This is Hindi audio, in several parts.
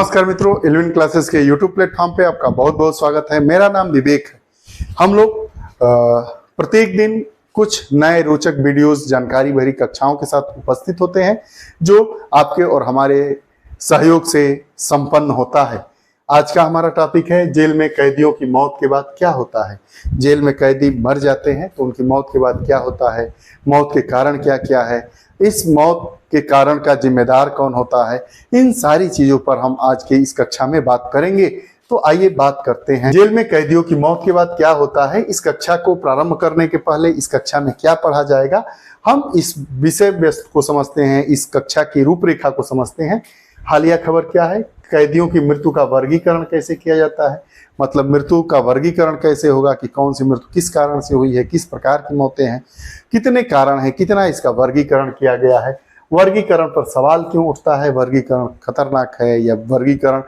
नमस्कार मित्रों, एलिवन क्लासेस के यूट्यूब प्लेटफॉर्म पे आपका बहुत बहुत स्वागत है। मेरा नाम विवेक है। हम लोग प्रत्येक दिन कुछ नए रोचक वीडियोस, जानकारी भरी कक्षाओं के साथ उपस्थित होते हैं जो आपके और हमारे सहयोग से संपन्न होता है। आज का हमारा टॉपिक है जेल में कैदियों की मौत के बाद क्या होता है। जेल में कैदी मर जाते हैं तो उनकी मौत के बाद क्या होता है, मौत के कारण क्या क्या है, इस मौत के कारण का जिम्मेदार कौन होता है, इन सारी चीजों पर हम आज के इस कक्षा में बात करेंगे। तो आइए बात करते हैं जेल में कैदियों की मौत के बाद क्या होता है। इस कक्षा को प्रारंभ करने के पहले इस कक्षा में क्या पढ़ा जाएगा, हम इस विषय वस्तु को समझते हैं, इस कक्षा की रूपरेखा को समझते हैं। हालिया खबर क्या है, कैदियों की मृत्यु का वर्गीकरण कैसे किया जाता है, मतलब मृत्यु का वर्गीकरण कैसे होगा कि कौन सी मृत्यु किस कारण से हुई है, किस प्रकार की मौतें हैं, कितने कारण हैं, कितना इसका वर्गीकरण किया गया है, वर्गीकरण पर सवाल क्यों उठता है, वर्गीकरण खतरनाक है या वर्गीकरण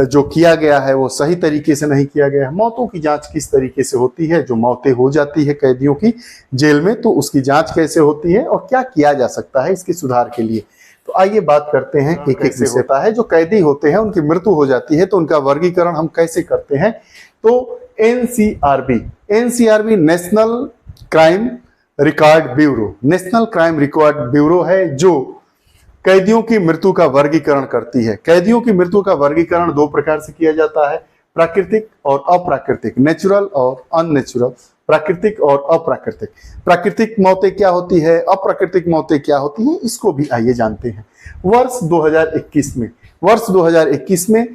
जो किया गया है वो सही तरीके से नहीं किया गया है, मौतों की जांच किस तरीके से होती है, जो मौतें हो जाती है कैदियों की जेल में तो उसकी जांच कैसे होती है और क्या किया जा सकता है इसके सुधार के लिए। तो आइए बात करते हैं एक एक से होता है। जो कैदी होते हैं उनकी मृत्यु हो जाती है तो उनका वर्गीकरण हम कैसे करते हैं। तो NCRB national crime record bureau, national crime record bureau है जो कैदियों की मृत्यु का वर्गीकरण करती है। कैदियों की मृत्यु का वर्गीकरण दो प्रकार से किया जाता है, प्राकृतिक और अप्राकृतिक, नेचुरल और अननेचुरल, प्राकृतिक और अप्राकृतिक। प्राकृतिक मौतें क्या होती है, अप्राकृतिक मौतें क्या होती हैं, इसको भी आइए जानते हैं। वर्ष 2021 में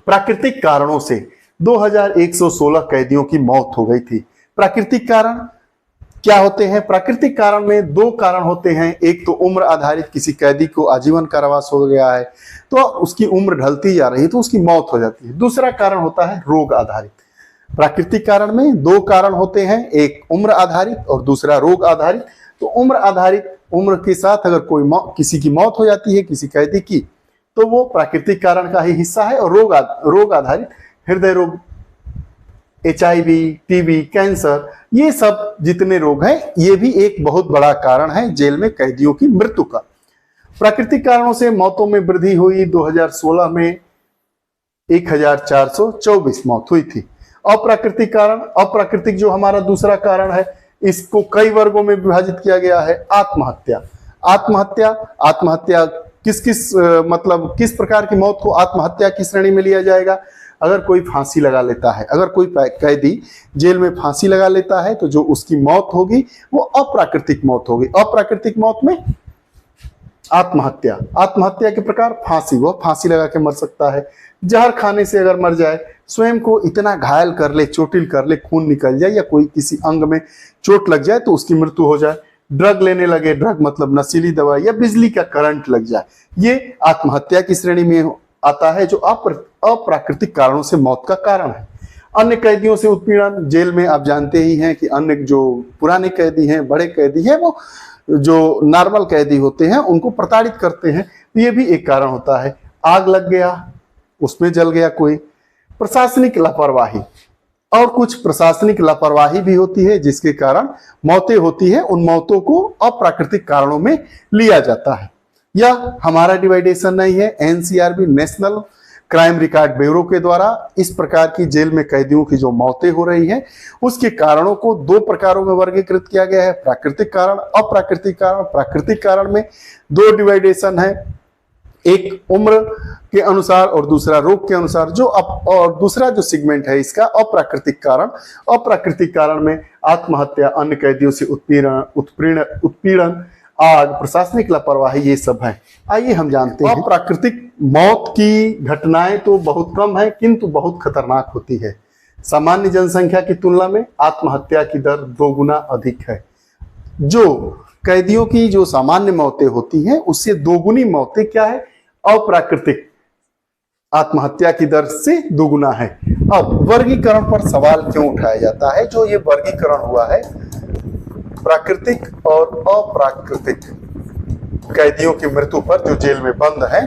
प्राकृतिक कारणों से 2116 कैदियों की मौत हो गई थी। प्राकृतिक कारण क्या होते हैं, प्राकृतिक कारण में दो कारण होते हैं। एक तो उम्र आधारित, किसी कैदी को आजीवन कारावास हो गया है तो उसकी उम्र ढलती जा रही है तो उसकी मौत हो जाती है। दूसरा कारण होता है रोग आधारित। प्राकृतिक कारण में दो कारण होते हैं, एक उम्र आधारित और दूसरा रोग आधारित। तो उम्र आधारित, उम्र के साथ अगर किसी की मौत हो जाती है किसी कैदी की तो वो प्राकृतिक कारण का ही हिस्सा है। और रोग आधारित, हृदय रोग, HIV, टीबी, कैंसर, ये सब जितने रोग हैं ये भी एक बहुत बड़ा कारण है जेल में कैदियों की मृत्यु का। प्राकृतिक कारणों से मौतों में वृद्धि हुई। 2016 में 1424 मौत हुई थी। अप्राकृतिक कारण, अप्राकृतिक जो हमारा दूसरा कारण है इसको कई वर्गों में विभाजित किया गया है। आत्महत्या, आत्महत्या किस प्रकार की मौत को आत्महत्या की श्रेणी में लिया जाएगा। अगर कोई फांसी लगा लेता है, अगर कोई कैदी जेल में फांसी लगा लेता है तो जो उसकी मौत होगी वो अप्राकृतिक मौत होगी। अप्राकृतिक मौत में आत्महत्या के प्रकार फांसी, वह फांसी लगा के मर सकता है। जहर खाने से अगर मर जाए, स्वयं को इतना घायल कर ले, चोटिल कर ले, खून निकल जाए या कोई किसी अंग में चोट लग जाए तो उसकी मृत्यु हो जाए। ड्रग लेने लगे, ड्रग मतलब नशीली दवा, या बिजली का करंट लग जाए, ये आत्महत्या की श्रेणी में आता है जो अप्राकृतिक कारणों से मौत का कारण है। अन्य कैदियों से उत्पीड़न, जेल में आप जानते ही हैं कि अन्य जो पुराने कैदी हैं, बड़े कैदी हैं, वो जो नॉर्मल कैदी होते हैं उनको प्रताड़ित करते हैं, तो ये भी एक कारण होता है। आग लग गया, उसमें जल गया कोई। प्रशासनिक लापरवाही, और कुछ प्रशासनिक लापरवाही भी होती है जिसके कारण मौतें होती है। उन मौतों को अप्राकृतिक कारणों में लिया जाता है। यह हमारा डिवाइडेशन नहीं है, NCRB national crime record bureau के द्वारा इस प्रकार की जेल में कैदियों की जो मौतें हो रही हैं उसके कारणों को दो प्रकारों में वर्गीकृत किया गया है, प्राकृतिक कारण, अप्राकृतिक कारण। प्राकृतिक कारण में दो डिवाइडेशन है, एक उम्र के अनुसार और दूसरा रोग के अनुसार। और दूसरा जो सेगमेंट है इसका अप्राकृतिक कारण। अप्राकृतिक कारण में आत्महत्या, अन्य कैदियों से उत्पीड़न, आग, प्रशासनिक लापरवाही, ये सब है। आइए हम जानते हैं। अप्राकृतिक मौत की घटनाएं तो बहुत कम है किंतु बहुत खतरनाक होती है। सामान्य जनसंख्या की तुलना में आत्महत्या की दर 2 गुना अधिक है। जो कैदियों की जो सामान्य मौतें होती हैं उससे 2 गुनी मौतें क्या है, अप्राकृतिक आत्महत्या की दर से 2 गुना है। अब वर्गीकरण पर सवाल क्यों उठाया जाता है। जो ये वर्गीकरण हुआ है प्राकृतिक और अप्राकृतिक कैदियों की मृत्यु पर जो जेल में बंद है,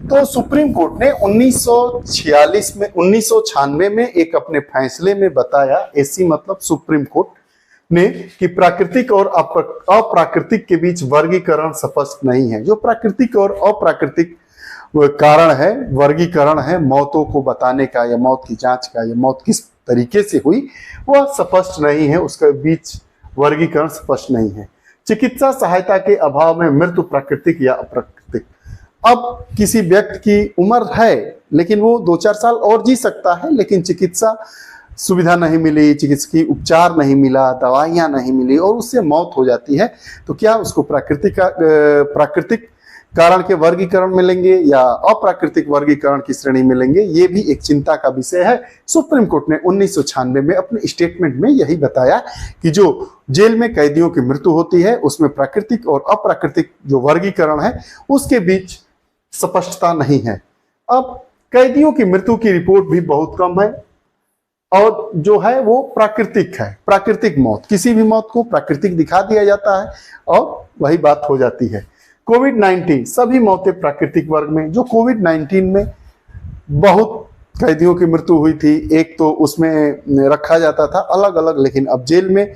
तो सुप्रीम कोर्ट ने 1996 में एक अपने फैसले में बताया, एसी मतलब सुप्रीम कोर्ट ने, कि प्राकृतिक और अप्राकृतिक के बीच वर्गीकरण स्पष्ट नहीं है। जो प्राकृतिक और अप्राकृतिक वो कारण है, वर्गीकरण है मौतों को बताने का या मौत की जांच का या मौत किस तरीके से हुई वह स्पष्ट नहीं है, उसके बीच वर्गीकरण स्पष्ट नहीं है। चिकित्सा सहायता के अभाव में मृत्यु प्राकृतिक या अप्राकृतिक। अब किसी व्यक्ति की उम्र है लेकिन वो 2-4 साल और जी सकता है, लेकिन चिकित्सा सुविधा नहीं मिली, चिकित्सकीय उपचार नहीं मिला, दवाइयां नहीं मिली और उससे मौत हो जाती है, तो क्या उसको प्राकृतिक कारण के वर्गीकरण मिलेंगे या अप्राकृतिक वर्गीकरण की श्रेणी मिलेंगे? ये भी एक चिंता का विषय है। सुप्रीम कोर्ट ने 1996 में अपने स्टेटमेंट में यही बताया कि जो जेल में कैदियों की मृत्यु होती है उसमें प्राकृतिक और अप्राकृतिक जो वर्गीकरण है उसके बीच स्पष्टता नहीं है। अब कैदियों की मृत्यु की रिपोर्ट भी बहुत कम है और जो है वो प्राकृतिक है, प्राकृतिक मौत, किसी भी मौत को प्राकृतिक दिखा दिया जाता है और वही बात हो जाती है। कोविड-19 सभी मौतें प्राकृतिक वर्ग में। जो कोविड-19 में बहुत कैदियों की मृत्यु हुई थी, एक तो उसमें रखा जाता था अलग अलग, लेकिन अब जेल में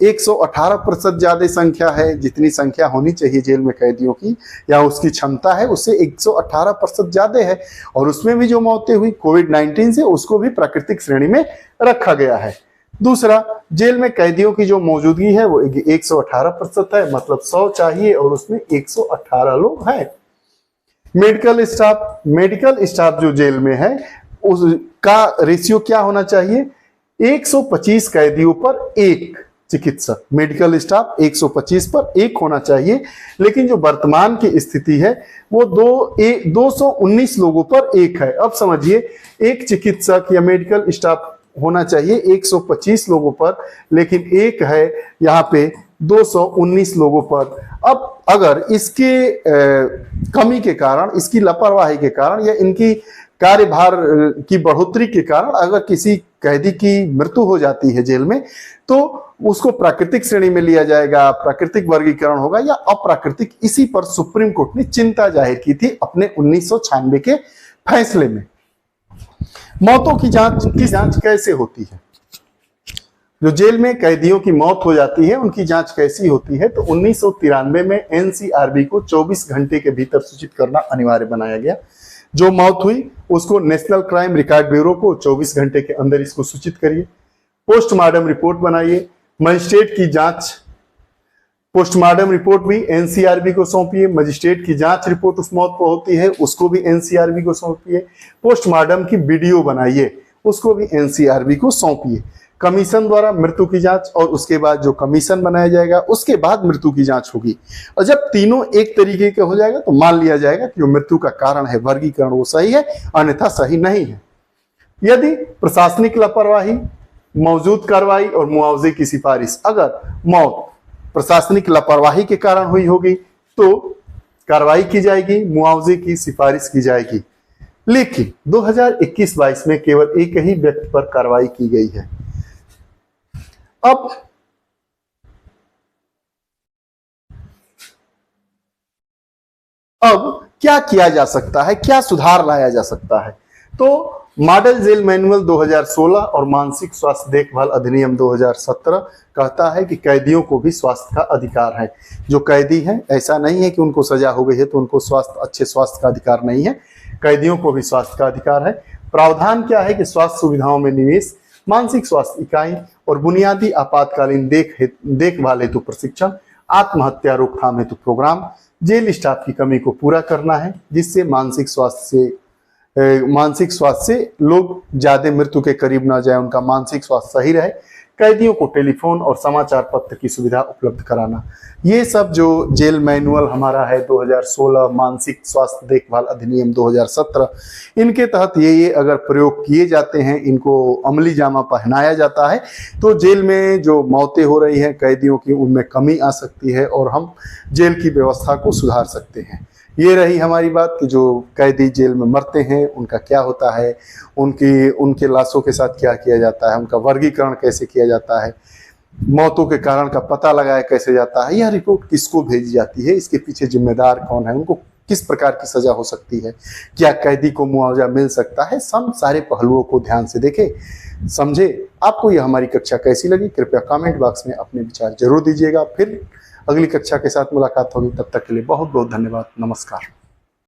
118% ज्यादा संख्या है, जितनी संख्या होनी चाहिए जेल में कैदियों की या उसकी क्षमता है उससे 118% ज्यादा है। और उसमें भी जो मौतें हुई कोविड-19 से उसको भी प्राकृतिक श्रेणी में रखा गया है। दूसरा, जेल में कैदियों की जो मौजूदगी है वो 118% है, मतलब 100 चाहिए और उसमें 118 लोग हैं। मेडिकल स्टाफ जो जेल में है उसका रेशियो क्या होना चाहिए? 125 कैदियों पर 1 चिकित्सक। मेडिकल स्टाफ 125 पर 1 होना चाहिए, लेकिन जो वर्तमान की स्थिति है वो 219 लोगों पर 1 है। अब समझिए, एक चिकित्सक या मेडिकल स्टाफ होना चाहिए 125 लोगों पर, लेकिन 1 है यहाँ पे 219 लोगों पर। अब अगर इसके कमी के कारण, इसकी लापरवाही के कारण या इनकी कार्यभार की बढ़ोतरी के कारण अगर किसी कैदी की मृत्यु हो जाती है जेल में, तो उसको प्राकृतिक श्रेणी में लिया जाएगा, प्राकृतिक वर्गीकरण होगा या अप्राकृतिक। इसी पर सुप्रीम कोर्ट ने चिंता जाहिर की थी अपने 1996 के फैसले में। मौतों की जांच कैसे होती है? जो जेल में कैदियों की मौत हो जाती है उनकी जांच कैसी होती है? तो 1993 में एनसीआरबी को 24 घंटे के भीतर सूचित करना अनिवार्य बनाया गया। जो मौत हुई उसको नेशनल क्राइम रिकॉर्ड ब्यूरो को 24 घंटे के अंदर इसको सूचित करिए। पोस्टमार्टम रिपोर्ट बनाइए, मजिस्ट्रेट की जांच, पोस्टमार्टम रिपोर्ट भी एनसीआरबी को सौंपिए। मजिस्ट्रेट की जांच रिपोर्ट उस मौत पर होती है उसको भी एनसीआरबी को सौंपिए। पोस्टमार्टम की वीडियो बनाइए, उसको भी एनसीआरबी को सौंपिए। कमीशन द्वारा मृत्यु की जांच और उसके बाद जो कमीशन बनाया जाएगा उसके बाद मृत्यु की जांच होगी। और जब तीनों एक तरीके का हो जाएगा तो मान लिया जाएगा कि जो मृत्यु का कारण है वर्गीकरण वो सही है, अन्यथा सही नहीं है। यदि प्रशासनिक लापरवाही, मौजूद कार्रवाई और मुआवजे की सिफारिश, अगर मौत प्रशासनिक लापरवाही के कारण हुई होगी तो कार्रवाई की जाएगी, मुआवजे की सिफारिश की जाएगी। लेकिन 2021-22 में केवल एक ही व्यक्ति पर कार्रवाई की गई है। अब क्या किया जा सकता है, क्या सुधार लाया जा सकता है? तो मॉडल जेल मैनुअल 2016 और मानसिक स्वास्थ्य देखभाल अधिनियम 2017 कहता है कि कैदियों को भी स्वास्थ्य का अधिकार है। जो कैदी है, ऐसा नहीं है कि उनको सजा हो गई है तो उनको अच्छे स्वास्थ्य का अधिकार नहीं है, कैदियों को भी स्वास्थ्य का अधिकार है। प्रावधान क्या है कि स्वास्थ्य सुविधाओं में निवेश, मानसिक स्वास्थ्य इकाई और बुनियादी आपातकालीन देखभाल हेतु प्रशिक्षण, आत्महत्या रोकथाम हेतु प्रोग्राम, जेल स्टाफ की कमी को पूरा करना है जिससे मानसिक स्वास्थ्य से लोग ज्यादा मृत्यु के करीब ना जाए, उनका मानसिक स्वास्थ्य सही रहे। कैदियों को टेलीफोन और समाचार पत्र की सुविधा उपलब्ध कराना। ये सब जो जेल मैनुअल हमारा है 2016, मानसिक स्वास्थ्य देखभाल अधिनियम 2017, इनके तहत ये अगर प्रयोग किए जाते हैं, इनको अमली जामा पहनाया जाता है तो जेल में जो मौतें हो रही हैं कैदियों की उनमें कमी आ सकती है और हम जेल की व्यवस्था को सुधार सकते हैं। ये रही हमारी बात कि जो कैदी जेल में मरते हैं उनका क्या होता है, उनके लाशों के साथ क्या किया जाता है, उनका वर्गीकरण कैसे किया जाता है, मौतों के कारण का पता लगाया कैसे जाता है, यह रिपोर्ट किसको भेजी जाती है, इसके पीछे जिम्मेदार कौन है, उनको किस प्रकार की सजा हो सकती है, क्या कैदी को मुआवजा मिल सकता है। सब सारे पहलुओं को ध्यान से देखें, समझे। आपको यह हमारी कक्षा कैसी लगी कृपया कमेंट बॉक्स में अपने विचार जरूर दीजिएगा। फिर अगली कक्षा के साथ मुलाकात होगी, तब तक के लिए बहुत बहुत धन्यवाद। नमस्कार।